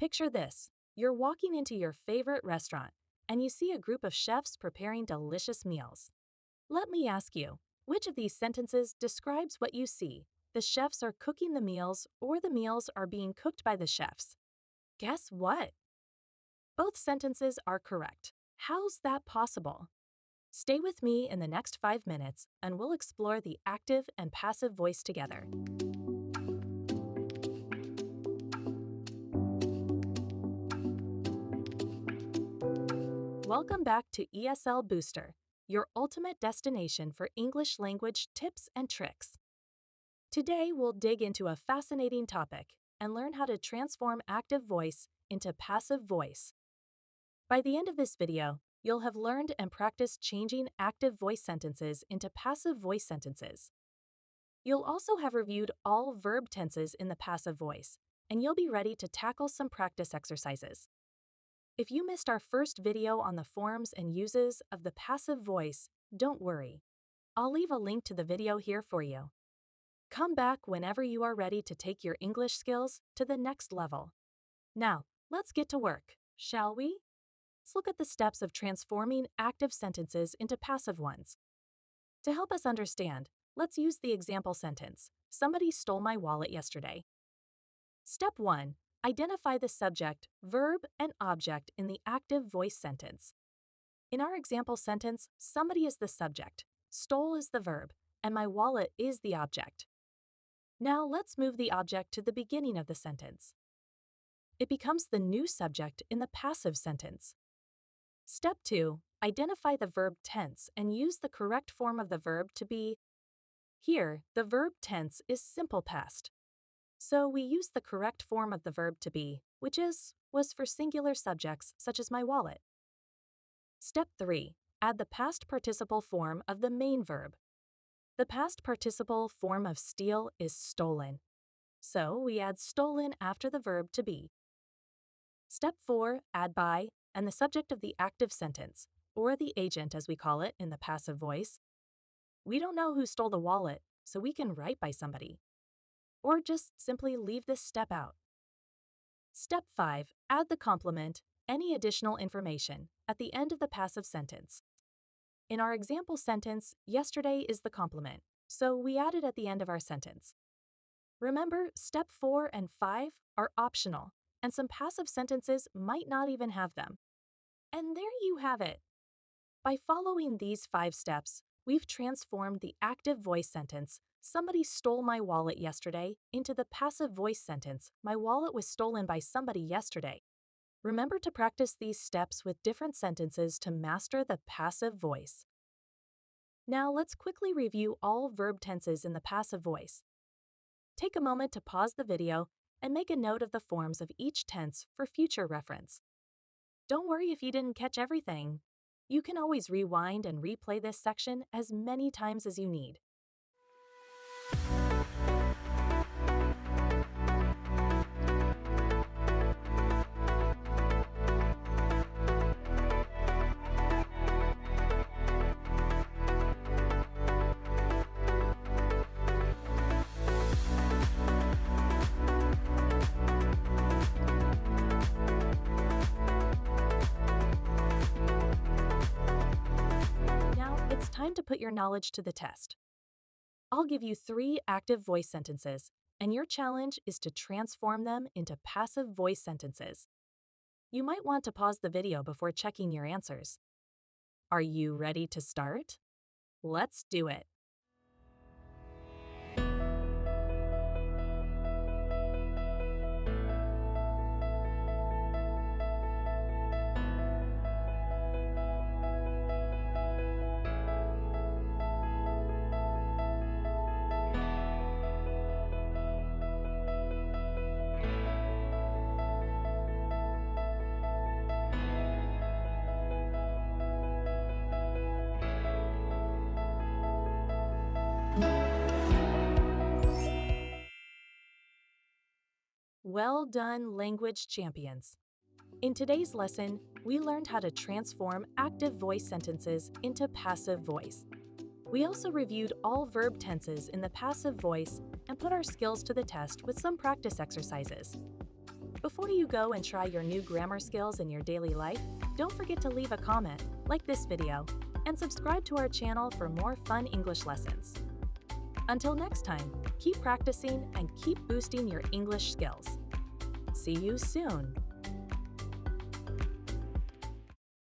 Picture this. You're walking into your favorite restaurant, and you see a group of chefs preparing delicious meals. Let me ask you, which of these sentences describes what you see? The chefs are cooking the meals, or the meals are being cooked by the chefs? Guess what? Both sentences are correct. How's that possible? Stay with me in the next 5 minutes, and we'll explore the active and passive voice together. Welcome back to ESL Booster, your ultimate destination for English language tips and tricks. Today, we'll dig into a fascinating topic and learn how to transform active voice into passive voice. By the end of this video, you'll have learned and practiced changing active voice sentences into passive voice sentences. You'll also have reviewed all verb tenses in the passive voice, and you'll be ready to tackle some practice exercises. If you missed our first video on the forms and uses of the passive voice, don't worry. I'll leave a link to the video here for you. Come back whenever you are ready to take your English skills to the next level. Now, let's get to work, shall we? Let's look at the steps of transforming active sentences into passive ones. To help us understand, let's use the example sentence, "Somebody stole my wallet yesterday." Step 1. Identify the subject, verb, and object in the active voice sentence. In our example sentence, somebody is the subject, stole is the verb, and my wallet is the object. Now let's move the object to the beginning of the sentence. It becomes the new subject in the passive sentence. Step 2. Identify the verb tense and use the correct form of the verb to be. Here, the verb tense is simple past. So we use the correct form of the verb to be, which was for singular subjects such as my wallet. Step 3. Add the past participle form of the main verb. The past participle form of steal is stolen. So we add stolen after the verb to be. Step 4. Add by and the subject of the active sentence, or the agent as we call it in the passive voice. We don't know who stole the wallet, so we can write by somebody. Or just simply leave this step out. Step 5. Add the complement, any additional information, at the end of the passive sentence. In our example sentence, yesterday is the complement, so we add it at the end of our sentence. Remember, step 4 and 5 are optional, and some passive sentences might not even have them. And there you have it. By following these 5 steps, we've transformed the active voice sentence, "Somebody stole my wallet yesterday," into the passive voice sentence, "My wallet was stolen by somebody yesterday." Remember to practice these steps with different sentences to master the passive voice. Now let's quickly review all verb tenses in the passive voice. Take a moment to pause the video and make a note of the forms of each tense for future reference. Don't worry if you didn't catch everything. You can always rewind and replay this section as many times as you need. Time to put your knowledge to the test. I'll give you 3 active voice sentences, and your challenge is to transform them into passive voice sentences. You might want to pause the video before checking your answers. Are you ready to start? Let's do it. Well done, language champions! In today's lesson, we learned how to transform active voice sentences into passive voice. We also reviewed all verb tenses in the passive voice and put our skills to the test with some practice exercises. Before you go and try your new grammar skills in your daily life, don't forget to leave a comment, like this video, and subscribe to our channel for more fun English lessons. Until next time, keep practicing and keep boosting your English skills. See you soon!